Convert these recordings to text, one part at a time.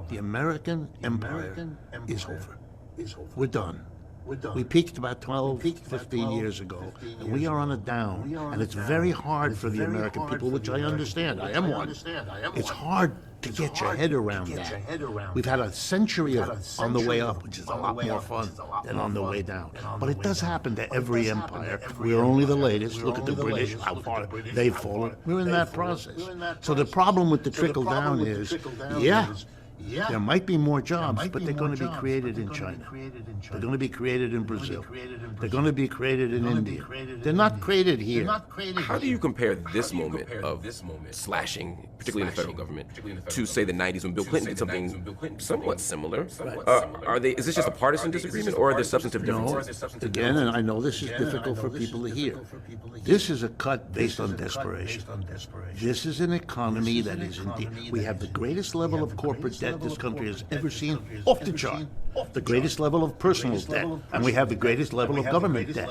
The American empire is over. We're done. We peaked about 12, 15 years ago, and we are on a down, and it's very hard for the American people, which I understand. I am one. It's hard to get your head around that. We've had a century on the way up, which is a lot more fun than on the way down. But it does happen to every empire. We're only the latest. Look at the British, how far they've fallen. We're in that process. So the problem with the trickle down is, there might be more jobs, but they're going to be created in China. They're going to be created in Brazil. They're going to be created in India. They're not created here. How do you compare this moment of slashing, particularly in the federal government, to, say, the 90s when Bill Clinton did something somewhat similar? Is this just a partisan disagreement, or are there substantive differences? No, again, and I know this is difficult for people to hear. This is a cut based on desperation. This is an economy that is indeed. We have the greatest level of corporate debt this country has ever seen, off the chart. The greatest level of personal debt, and we have the greatest level of government debt.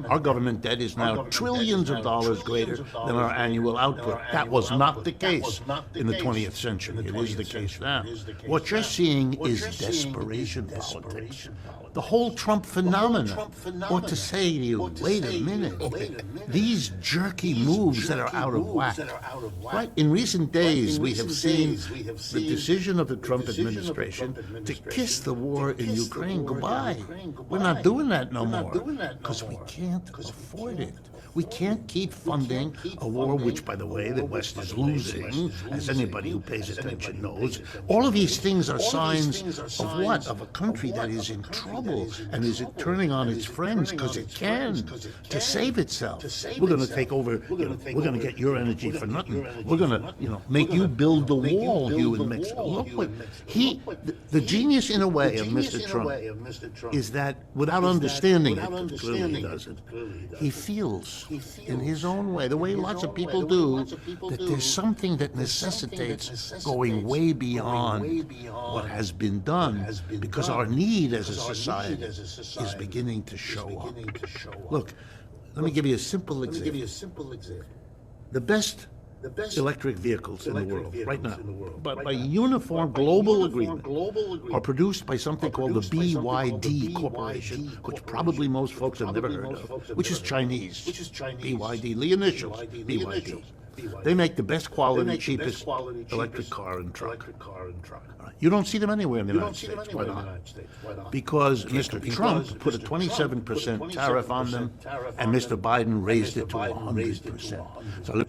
Our government debt is now trillions of dollars greater than our annual output. That was not the case in the 20th century. It is the case now. What you're seeing is desperation politics. The whole Trump phenomenon ought to say to you, wait a minute, these jerky moves that are out of whack. Right? In recent days, we have seen the decision of the Trump administration to kiss the war in Ukraine goodbye. We're not doing that no more because we can't afford it. We can't keep funding a war which, by the way, the West is losing, as anybody who pays attention knows. All of these things are signs of what? Of a country that is in trouble and is turning on its friends because it can to save itself. We're going to take over, we're going to get your energy for nothing. We're going to, make you build the wall, you in Mexico. Look what the genius in a way of Mr. Trump is that without understanding it, because clearly he doesn't, he feels in his own way, the way lots of people do, that there's something that necessitates going way beyond what has been done, because our need as a society is beginning to show up. Look, let me give you a simple example. The best electric vehicles in the world right now, but by uniform global agreement, are produced by something called the BYD Corporation, which probably most folks have never heard of, which is Chinese. BYD, the initials, BYD. They make the best quality, cheapest electric car and truck. You don't see them anywhere in the United States. Why not? Because Mr. Trump put a 27% tariff on them, and Mr. Biden raised it to 100%. So